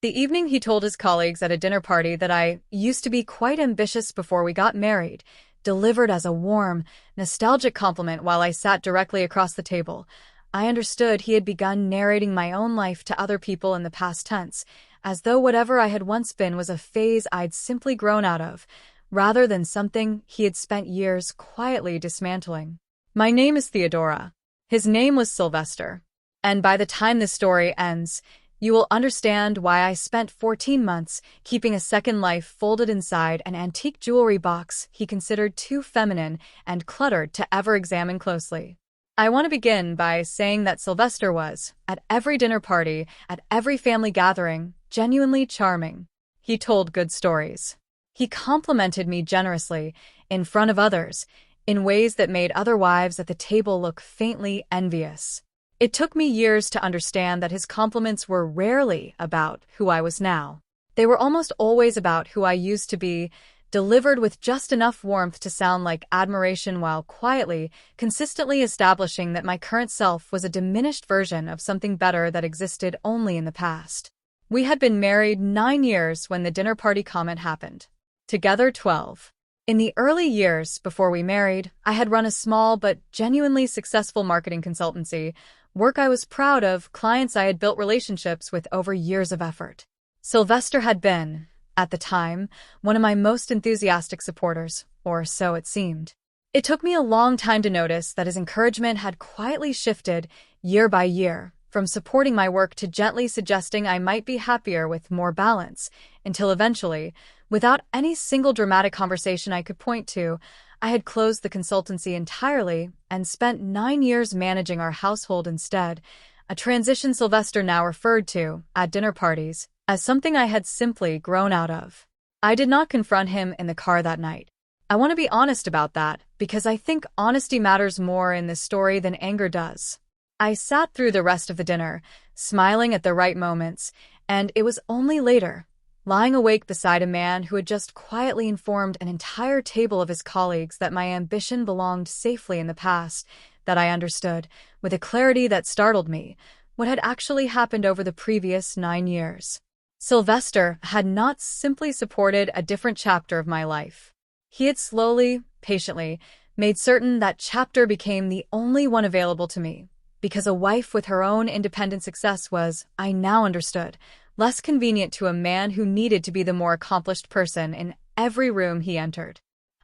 The evening he told his colleagues at a dinner party that I used to be quite ambitious before we got married, delivered as a warm, nostalgic compliment while I sat directly across the table. I understood he had begun narrating my own life to other people in the past tense, as though whatever I had once been was a phase I'd simply grown out of, rather than something he had spent years quietly dismantling. My name is Theodora. His name was Sylvester. And by the time this story ends, you will understand why I spent 14 months keeping a second life folded inside an antique jewelry box he considered too feminine and cluttered to ever examine closely. I want to begin by saying that Sylvester was, at every dinner party, at every family gathering, genuinely charming. He told good stories. He complimented me generously, in front of others, in ways that made other wives at the table look faintly envious. It took me years to understand that his compliments were rarely about who I was now. They were almost always about who I used to be, delivered with just enough warmth to sound like admiration while quietly, consistently establishing that my current self was a diminished version of something better that existed only in the past. We had been married 9 years when the dinner party comment happened. Together 12. In the early years before we married, I had run a small but genuinely successful marketing consultancy, work I was proud of, clients I had built relationships with over years of effort. Sylvester had been, at the time, one of my most enthusiastic supporters, or so it seemed. It took me a long time to notice that his encouragement had quietly shifted, year by year, from supporting my work to gently suggesting I might be happier with more balance, until eventually, without any single dramatic conversation I could point to, I had closed the consultancy entirely and spent 9 years managing our household instead, a transition Sylvester now referred to, at dinner parties, as something I had simply grown out of. I did not confront him in the car that night. I want to be honest about that, because I think honesty matters more in this story than anger does. I sat through the rest of the dinner, smiling at the right moments, and it was only later, lying awake beside a man who had just quietly informed an entire table of his colleagues that my ambition belonged safely in the past, that I understood, with a clarity that startled me, what had actually happened over the previous 9 years. Sylvester had not simply supported a different chapter of my life. He had slowly, patiently, made certain that chapter became the only one available to me, because a wife with her own independent success was, I now understood, less convenient to a man who needed to be the more accomplished person in every room he entered.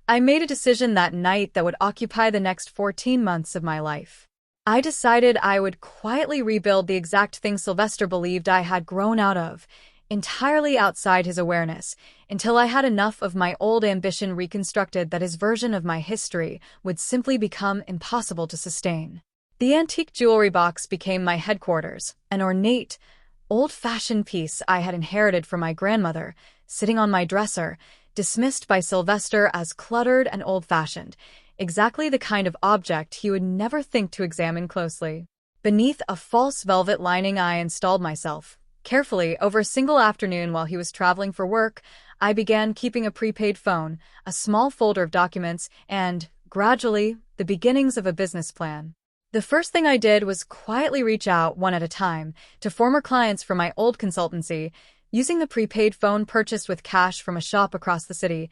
I made a decision that night that would occupy the next 14 months of my life. I decided I would quietly rebuild the exact thing Sylvester believed I had grown out of, entirely outside his awareness, until I had enough of my old ambition reconstructed that his version of my history would simply become impossible to sustain. The antique jewelry box became my headquarters, an ornate, old-fashioned piece I had inherited from my grandmother, sitting on my dresser, dismissed by Sylvester as cluttered and old-fashioned, exactly the kind of object he would never think to examine closely. Beneath a false velvet lining I installed myself. Carefully, over a single afternoon while he was traveling for work, I began keeping a prepaid phone, a small folder of documents, and, gradually, the beginnings of a business plan. The first thing I did was quietly reach out, one at a time, to former clients from my old consultancy, using the prepaid phone purchased with cash from a shop across the city,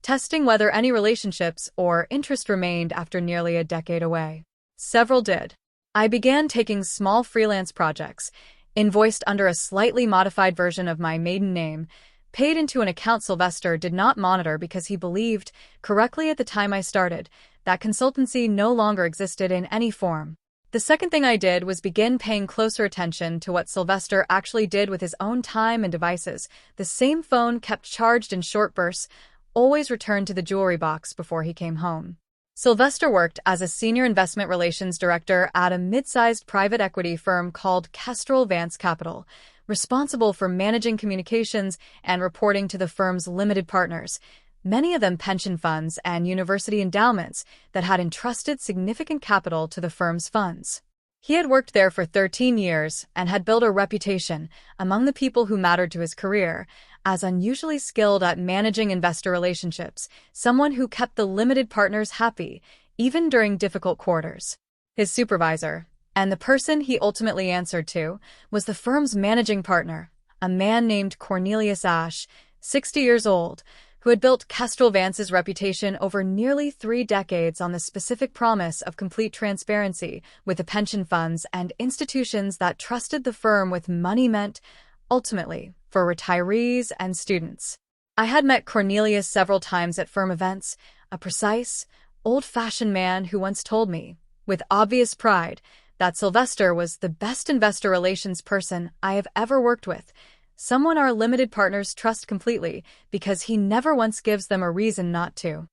testing whether any relationships or interest remained after nearly a decade away. Several did. I began taking small freelance projects, invoiced under a slightly modified version of my maiden name, paid into an account Sylvester did not monitor because he believed, correctly at the time I started, that consultancy no longer existed in any form. The second thing I did was begin paying closer attention to what Sylvester actually did with his own time and devices. The same phone kept charged in short bursts, always returned to the jewelry box before he came home. Sylvester worked as a senior investment relations director at a mid-sized private equity firm called Kestrel Vance Capital, responsible for managing communications and reporting to the firm's limited partners, many of them pension funds and university endowments that had entrusted significant capital to the firm's funds. He had worked there for 13 years and had built a reputation among the people who mattered to his career as unusually skilled at managing investor relationships, someone who kept the limited partners happy, even during difficult quarters. His supervisor, and the person he ultimately answered to, was the firm's managing partner, a man named Cornelius Ashe, 60 years old, who had built Kestrel Vance's reputation over nearly 3 decades on the specific promise of complete transparency with the pension funds and institutions that trusted the firm with money meant, ultimately, for retirees and students. I had met Cornelius several times at firm events, a precise, old-fashioned man who once told me, with obvious pride, that Sylvester was the best investor relations person I have ever worked with, someone our limited partners trust completely because he never once gives them a reason not to.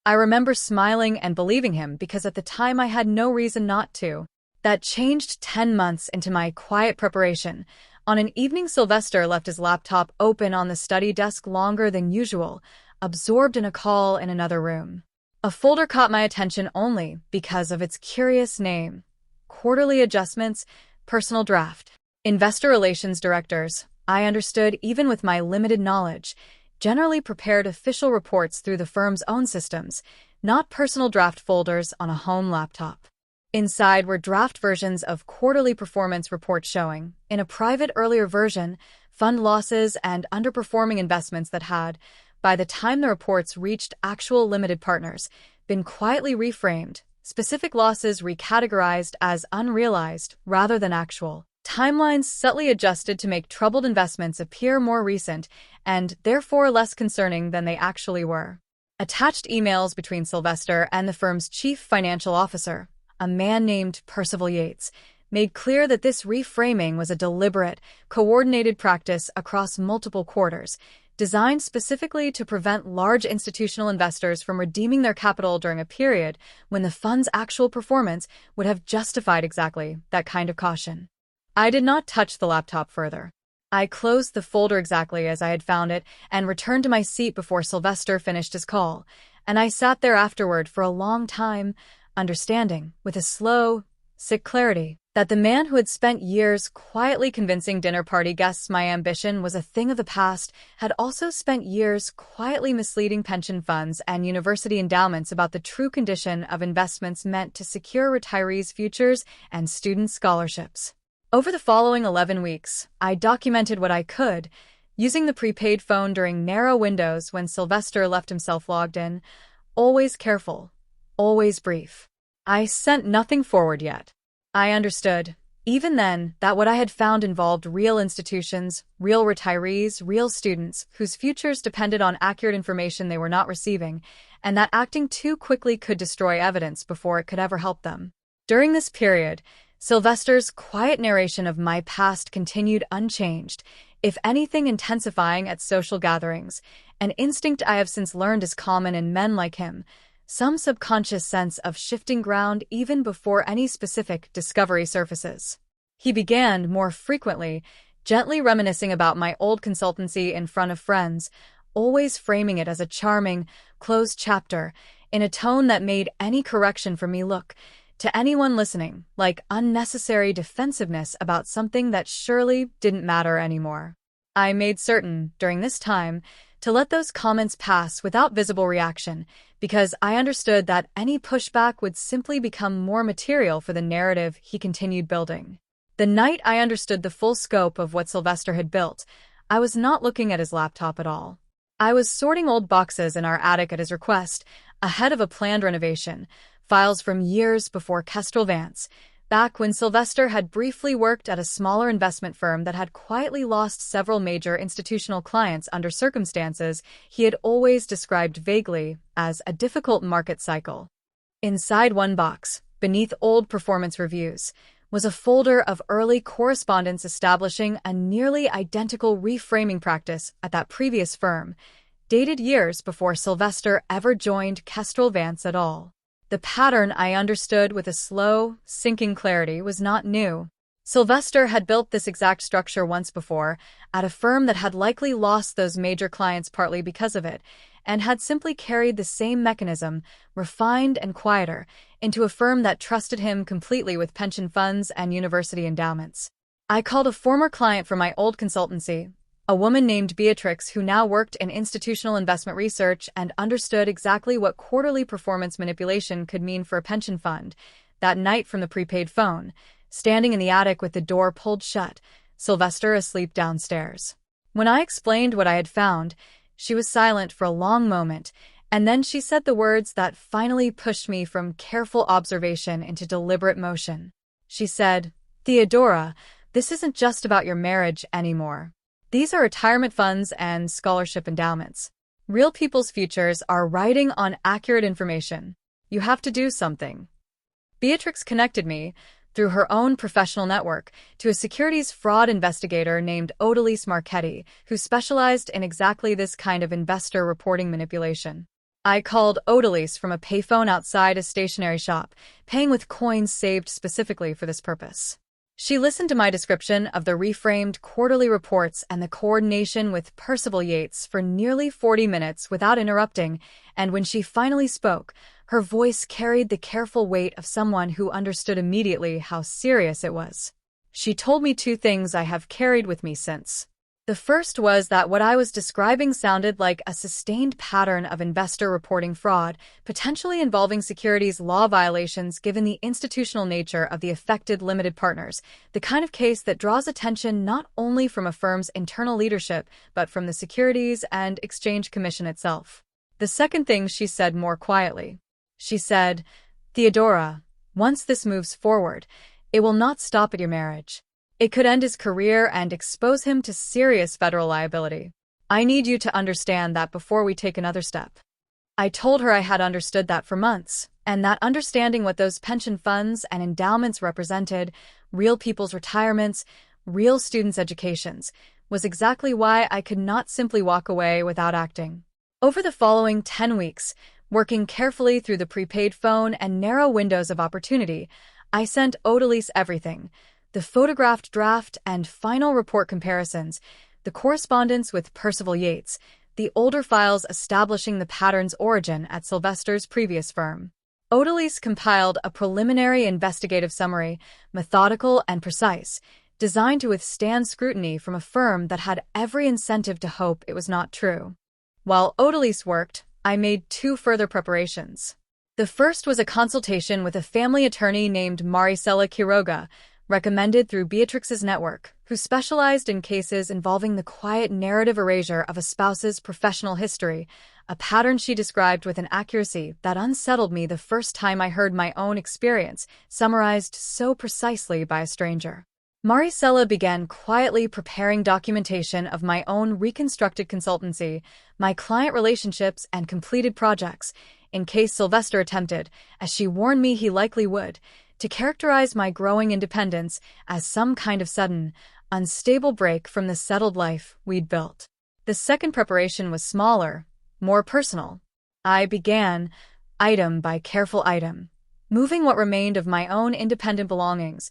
I remember smiling and believing him because at the time I had no reason not to. That changed 10 months into my quiet preparation. On an evening, Sylvester left his laptop open on the study desk longer than usual, absorbed in a call in another room. A folder caught my attention only because of its curious name: Quarterly Adjustments, Personal Draft. Investor Relations Directors, I understood even with my limited knowledge, generally prepared official reports through the firm's own systems, not personal draft folders on a home laptop. Inside were draft versions of quarterly performance reports showing, in a private earlier version, fund losses and underperforming investments that had, by the time the reports reached actual limited partners, been quietly reframed, specific losses recategorized as unrealized rather than actual. Timelines subtly adjusted to make troubled investments appear more recent and therefore less concerning than they actually were. Attached emails between Sylvester and the firm's chief financial officer, a man named Percival Yates, made clear that this reframing was a deliberate, coordinated practice across multiple quarters, designed specifically to prevent large institutional investors from redeeming their capital during a period when the fund's actual performance would have justified exactly that kind of caution. I did not touch the laptop further. I closed the folder exactly as I had found it and returned to my seat before Sylvester finished his call, and I sat there afterward for a long time, understanding, with a slow, sick clarity, that the man who had spent years quietly convincing dinner party guests my ambition was a thing of the past had also spent years quietly misleading pension funds and university endowments about the true condition of investments meant to secure retirees' futures and student scholarships. Over the following 11 weeks, I documented what I could, using the prepaid phone during narrow windows when Sylvester left himself logged in, always careful, always brief. I sent nothing forward yet. I understood, even then, that what I had found involved real institutions, real retirees, real students, whose futures depended on accurate information they were not receiving, and that acting too quickly could destroy evidence before it could ever help them. During this period, Sylvester's quiet narration of my past continued unchanged, if anything intensifying at social gatherings, an instinct I have since learned is common in men like him, some subconscious sense of shifting ground even before any specific discovery surfaces. He began, more frequently, gently reminiscing about my old consultancy in front of friends, always framing it as a charming, closed chapter, in a tone that made any correction from me look, to anyone listening, like unnecessary defensiveness about something that surely didn't matter anymore. I made certain, during this time, to let those comments pass without visible reaction, because I understood that any pushback would simply become more material for the narrative he continued building. The night I understood the full scope of what Sylvester had built, I was not looking at his laptop at all. I was sorting old boxes in our attic at his request, ahead of a planned renovation, files from years before Kestrel Vance, back when Sylvester had briefly worked at a smaller investment firm that had quietly lost several major institutional clients under circumstances he had always described vaguely as a difficult market cycle. Inside one box, beneath old performance reviews, was a folder of early correspondence establishing a nearly identical reframing practice at that previous firm, dated years before Sylvester ever joined Kestrel Vance at all. The pattern, I understood with a slow, sinking clarity, was not new. Sylvester had built this exact structure once before, at a firm that had likely lost those major clients partly because of it, and had simply carried the same mechanism, refined and quieter, into a firm that trusted him completely with pension funds and university endowments. I called a former client from my old consultancy, a woman named Beatrix who now worked in institutional investment research and understood exactly what quarterly performance manipulation could mean for a pension fund. That night from the prepaid phone, standing in the attic with the door pulled shut, Sylvester asleep downstairs. When I explained what I had found, she was silent for a long moment, and then she said the words that finally pushed me from careful observation into deliberate motion. She said, "Theodora, this isn't just about your marriage anymore. These are retirement funds and scholarship endowments. Real people's futures are riding on accurate information. You have to do something." Beatrix connected me, through her own professional network, to a securities fraud investigator named Odalise Marchetti, who specialized in exactly this kind of investor reporting manipulation. I called Odalise from a payphone outside a stationery shop, paying with coins saved specifically for this purpose. She listened to my description of the reframed quarterly reports and the coordination with Percival Yates for nearly 40 minutes without interrupting, and when she finally spoke, her voice carried the careful weight of someone who understood immediately how serious it was. She told me two things I have carried with me since. The first was that what I was describing sounded like a sustained pattern of investor reporting fraud, potentially involving securities law violations given the institutional nature of the affected limited partners, the kind of case that draws attention not only from a firm's internal leadership, but from the Securities and Exchange Commission itself. The second thing she said more quietly. She said, "Theodora, once this moves forward, it will not stop at your marriage. It could end his career and expose him to serious federal liability. I need you to understand that before we take another step." I told her I had understood that for months, and that understanding what those pension funds and endowments represented, real people's retirements, real students' educations, was exactly why I could not simply walk away without acting. Over the following 10 weeks, working carefully through the prepaid phone and narrow windows of opportunity, I sent Odalise everything: the photographed draft and final report comparisons, the correspondence with Percival Yates, the older files establishing the pattern's origin at Sylvester's previous firm. Odalise compiled a preliminary investigative summary, methodical and precise, designed to withstand scrutiny from a firm that had every incentive to hope it was not true. While Odalise worked, I made two further preparations. The first was a consultation with a family attorney named Maricela Quiroga, recommended through Beatrix's network, who specialized in cases involving the quiet narrative erasure of a spouse's professional history, a pattern she described with an accuracy that unsettled me the first time I heard my own experience summarized so precisely by a stranger. Maricela began quietly preparing documentation of my own reconstructed consultancy, my client relationships, and completed projects, in case Sylvester attempted, as she warned me he likely would, to characterize my growing independence as some kind of sudden, unstable break from the settled life we'd built. The second preparation was smaller, more personal. I began, item by careful item, moving what remained of my own independent belongings,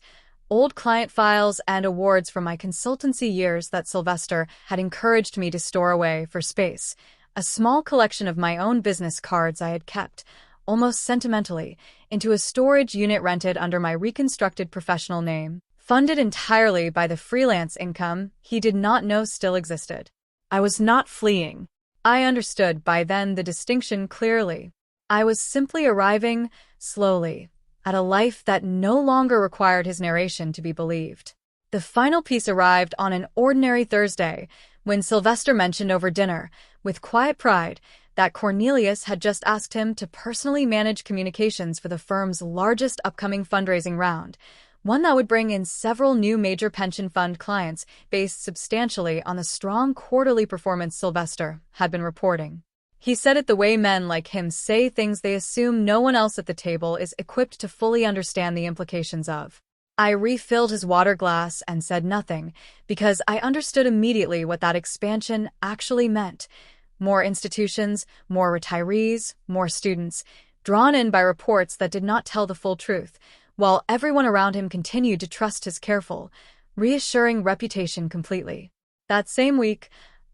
old client files and awards from my consultancy years that Sylvester had encouraged me to store away for space, a small collection of my own business cards I had kept, almost sentimentally, into a storage unit rented under my reconstructed professional name, funded entirely by the freelance income he did not know still existed. I was not fleeing. I understood by then the distinction clearly. I was simply arriving, slowly, at a life that no longer required his narration to be believed. The final piece arrived on an ordinary Thursday, when Sylvester mentioned over dinner, with quiet pride, that Cornelius had just asked him to personally manage communications for the firm's largest upcoming fundraising round, one that would bring in several new major pension fund clients based substantially on the strong quarterly performance Sylvester had been reporting. He said it the way men like him say things they assume no one else at the table is equipped to fully understand the implications of. I refilled his water glass and said nothing, because I understood immediately what that expansion actually meant. More institutions, more retirees, more students, drawn in by reports that did not tell the full truth, while everyone around him continued to trust his careful, reassuring reputation completely. That same week,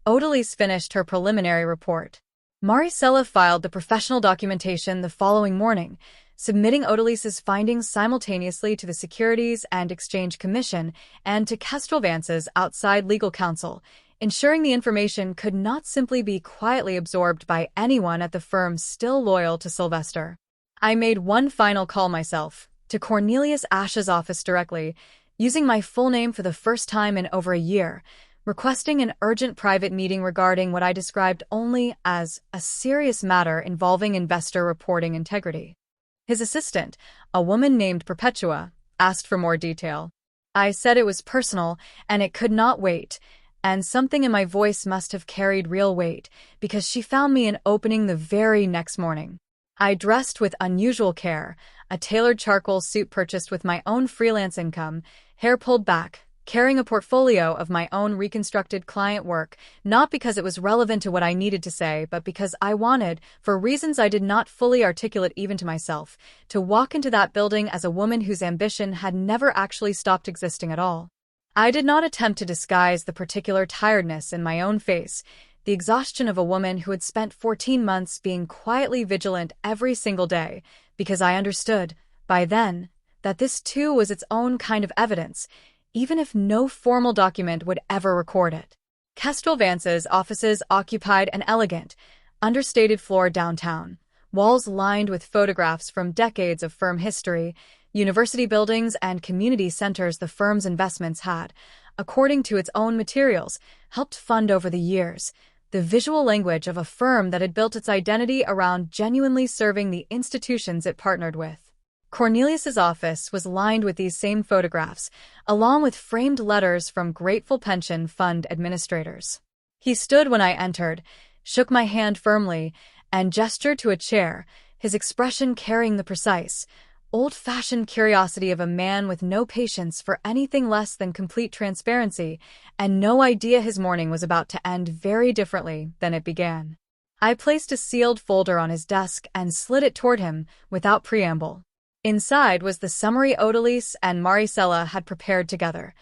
Odalise finished her preliminary report. Maricela filed the professional documentation the following morning, submitting Odalise's findings simultaneously to the Securities and Exchange Commission and to Kestrel Vance's outside legal counsel, ensuring the information could not simply be quietly absorbed by anyone at the firm still loyal to Sylvester. I made one final call myself, to Cornelius Ashe's office directly, using my full name for the first time in over a year, requesting an urgent private meeting regarding what I described only as a serious matter involving investor reporting integrity. His assistant, a woman named Perpetua, asked for more detail. I said it was personal and it could not wait, and something in my voice must have carried real weight because she found me in opening the very next morning. I dressed with unusual care, a tailored charcoal suit purchased with my own freelance income, hair pulled back, carrying a portfolio of my own reconstructed client work, not because it was relevant to what I needed to say, but because I wanted, for reasons I did not fully articulate even to myself, to walk into that building as a woman whose ambition had never actually stopped existing at all. I did not attempt to disguise the particular tiredness in my own face, the exhaustion of a woman who had spent 14 months being quietly vigilant every single day, because I understood, by then, that this too was its own kind of evidence, even if no formal document would ever record it. Kestrel Vance's offices occupied an elegant, understated floor downtown, walls lined with photographs from decades of firm history, university buildings and community centers the firm's investments had, according to its own materials, helped fund over the years, the visual language of a firm that had built its identity around genuinely serving the institutions it partnered with. Cornelius's office was lined with these same photographs, along with framed letters from grateful pension fund administrators. He stood when I entered, shook my hand firmly, and gestured to a chair, his expression carrying the precise, old-fashioned curiosity of a man with no patience for anything less than complete transparency, and no idea his morning was about to end very differently than it began. I placed a sealed folder on his desk and slid it toward him without preamble. Inside was the summary Odalise and Maricela had prepared together,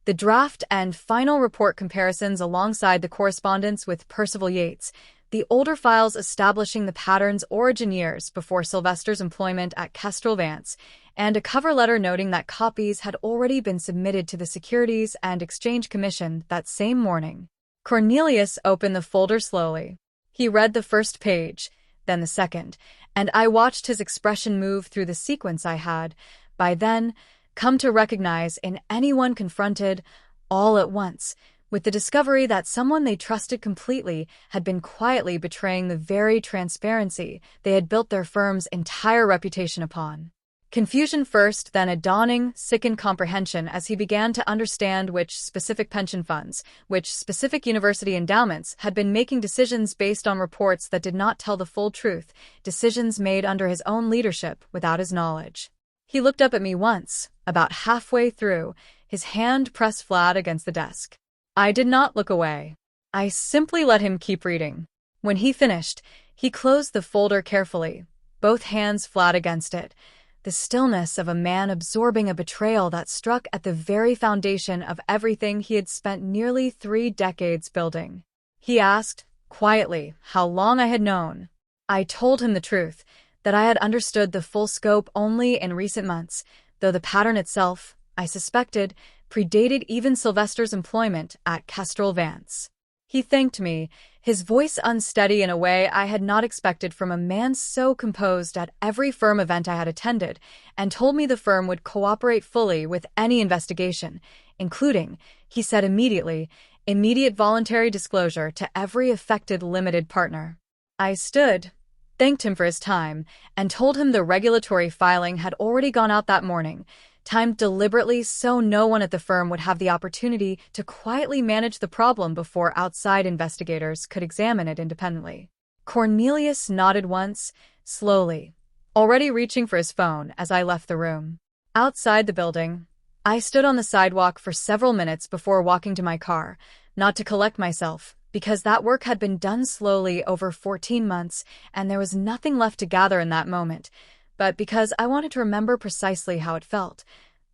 the draft and final report comparisons alongside the correspondence with Percival Yates, the older files establishing the pattern's origin years before Sylvester's employment at Kestrel Vance, and a cover letter noting that copies had already been submitted to the Securities and Exchange Commission that same morning. Cornelius opened the folder slowly. He read the first page, then the second, and I watched his expression move through the sequence I had, by then, come to recognize in anyone confronted, all at once, with the discovery that someone they trusted completely had been quietly betraying the very transparency they had built their firm's entire reputation upon. Confusion first, then a dawning, sickened comprehension as he began to understand which specific pension funds, which specific university endowments had been making decisions based on reports that did not tell the full truth, decisions made under his own leadership without his knowledge. He looked up at me once, about halfway through, his hand pressed flat against the desk. I did not look away. I simply let him keep reading. When he finished, he closed the folder carefully, both hands flat against it, the stillness of a man absorbing a betrayal that struck at the very foundation of everything he had spent nearly 3 decades building. He asked, quietly, how long I had known. I told him the truth, that I had understood the full scope only in recent months, though the pattern itself, I suspected, predated even Sylvester's employment at Kestrel Vance. He thanked me, his voice unsteady in a way I had not expected from a man so composed at every firm event I had attended, and told me the firm would cooperate fully with any investigation, including, he said immediate voluntary disclosure to every affected limited partner. I stood, thanked him for his time, and told him the regulatory filing had already gone out that morning, timed deliberately so no one at the firm would have the opportunity to quietly manage the problem before outside investigators could examine it independently. Cornelius nodded once, slowly, already reaching for his phone as I left the room. Outside the building, I stood on the sidewalk for several minutes before walking to my car, not to collect myself, because that work had been done slowly over 14 months and there was nothing left to gather in that moment, but because I wanted to remember precisely how it felt.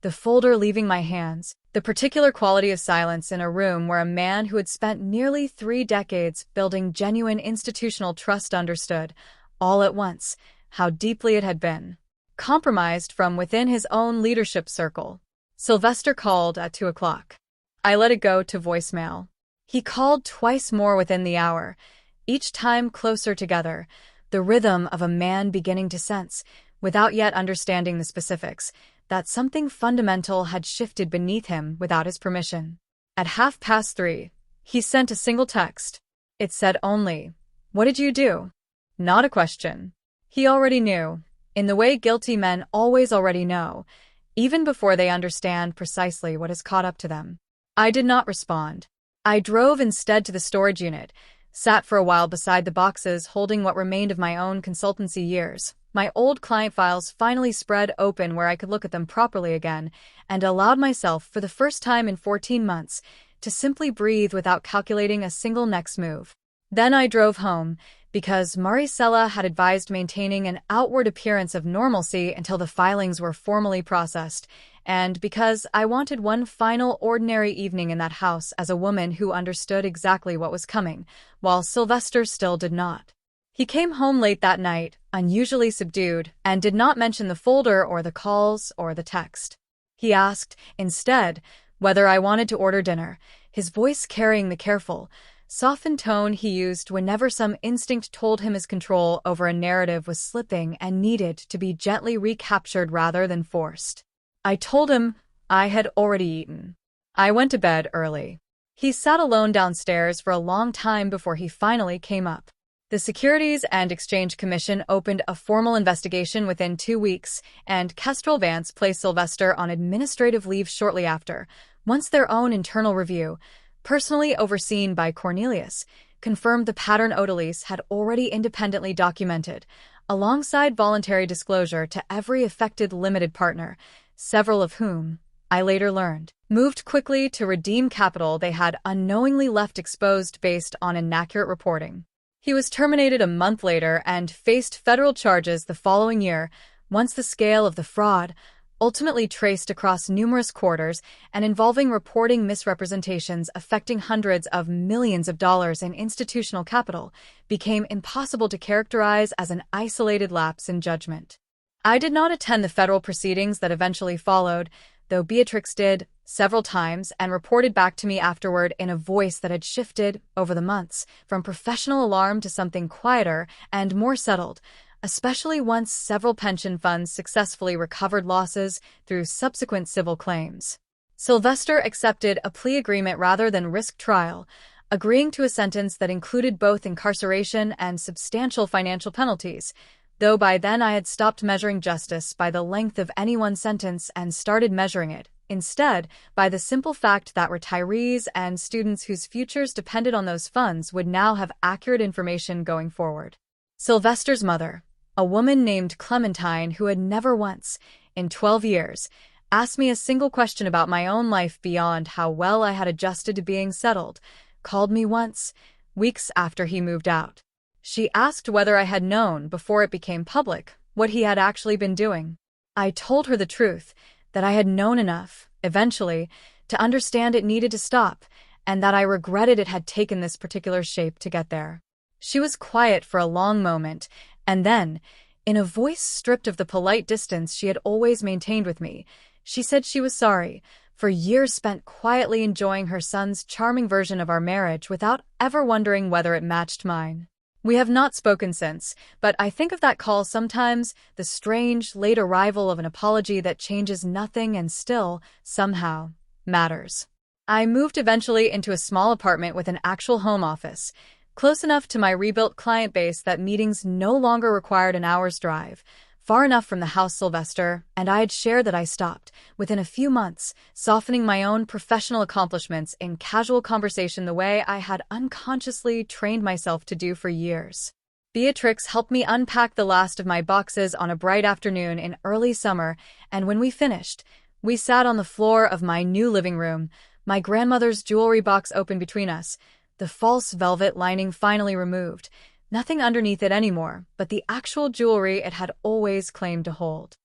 The folder leaving my hands, the particular quality of silence in a room where a man who had spent nearly 3 decades building genuine institutional trust understood, all at once, how deeply it had been compromised from within his own leadership circle. Sylvester called at 2 o'clock. I let it go to voicemail. He called twice more within the hour, each time closer together, the rhythm of a man beginning to sense, without yet understanding the specifics, that something fundamental had shifted beneath him without his permission. At 3:30, He sent a single text. It said only, "What did you do?" Not a question. He already knew, in the way guilty men always already know, even before they understand precisely what has caught up to them. I did not respond. I drove instead to the storage unit, sat for a while beside the boxes holding what remained of my own consultancy years. My old client files finally spread open where I could look at them properly again, and allowed myself, for the first time in 14 months, to simply breathe without calculating a single next move. Then I drove home, because Maricela had advised maintaining an outward appearance of normalcy until the filings were formally processed, and because I wanted one final ordinary evening in that house as a woman who understood exactly what was coming, while Sylvester still did not. He came home late that night, unusually subdued, and did not mention the folder or the calls or the text. He asked, instead, whether I wanted to order dinner, his voice carrying the careful, softened tone he used whenever some instinct told him his control over a narrative was slipping and needed to be gently recaptured rather than forced. I told him I had already eaten. I went to bed early. He sat alone downstairs for a long time before he finally came up. The Securities and Exchange Commission opened a formal investigation within 2 weeks, and Kestrel Vance placed Sylvester on administrative leave shortly after, once their own internal review, personally overseen by Cornelius, confirmed the pattern Odalise had already independently documented, alongside voluntary disclosure to every affected limited partner, several of whom, I later learned, moved quickly to redeem capital they had unknowingly left exposed based on inaccurate reporting. He was terminated a month later and faced federal charges the following year, once the scale of the fraud, ultimately traced across numerous quarters and involving reporting misrepresentations affecting hundreds of millions of dollars in institutional capital, became impossible to characterize as an isolated lapse in judgment. I did not attend the federal proceedings that eventually followed, though Beatrix did, several times, and reported back to me afterward in a voice that had shifted, over the months, from professional alarm to something quieter and more settled, especially once several pension funds successfully recovered losses through subsequent civil claims. Sylvester accepted a plea agreement rather than risk trial, agreeing to a sentence that included both incarceration and substantial financial penalties, though by then I had stopped measuring justice by the length of any one sentence and started measuring it, instead, by the simple fact that retirees and students whose futures depended on those funds would now have accurate information going forward. Sylvester's mother, a woman named Clementine who had never once, in 12 years, asked me a single question about my own life beyond how well I had adjusted to being settled, called me once, weeks after he moved out. She asked whether I had known, before it became public, what he had actually been doing. I told her the truth, that I had known enough, eventually, to understand it needed to stop, and that I regretted it had taken this particular shape to get there. She was quiet for a long moment, and then, in a voice stripped of the polite distance she had always maintained with me, she said she was sorry, for years spent quietly enjoying her son's charming version of our marriage without ever wondering whether it matched mine. We have not spoken since, but I think of that call sometimes, the strange, late arrival of an apology that changes nothing and still, somehow, matters. I moved eventually into a small apartment with an actual home office, close enough to my rebuilt client base that meetings no longer required an hour's drive, far enough from the house Sylvester and I had shared that I stopped, within a few months, softening my own professional accomplishments in casual conversation the way I had unconsciously trained myself to do for years. Beatrix helped me unpack the last of my boxes on a bright afternoon in early summer, and when we finished, we sat on the floor of my new living room, my grandmother's jewelry box open between us, the false velvet lining finally removed, nothing underneath it anymore, but the actual jewelry it had always claimed to hold.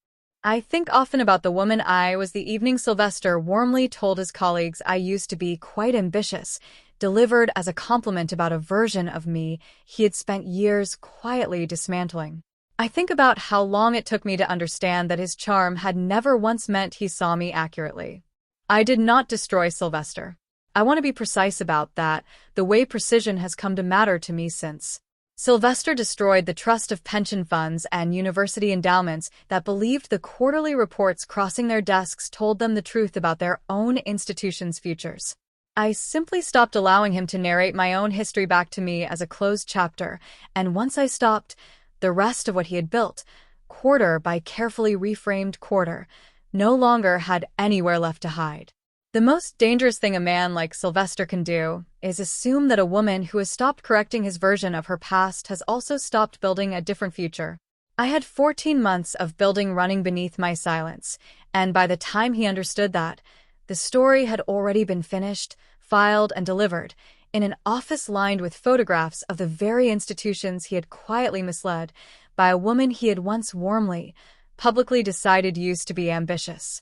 I think often about the woman I was the evening Sylvester warmly told his colleagues I used to be quite ambitious, delivered as a compliment about a version of me he had spent years quietly dismantling. I think about how long it took me to understand that his charm had never once meant he saw me accurately. I did not destroy Sylvester. I want to be precise about that, the way precision has come to matter to me since. Sylvester destroyed the trust of pension funds and university endowments that believed the quarterly reports crossing their desks told them the truth about their own institution's futures. I simply stopped allowing him to narrate my own history back to me as a closed chapter, and once I stopped, the rest of what he had built, quarter by carefully reframed quarter, no longer had anywhere left to hide. The most dangerous thing a man like Sylvester can do is assume that a woman who has stopped correcting his version of her past has also stopped building a different future. I had 14 months of building running beneath my silence, and by the time he understood that, the story had already been finished, filed, and delivered in an office lined with photographs of the very institutions he had quietly misled by a woman he had once warmly, publicly decided used to be ambitious.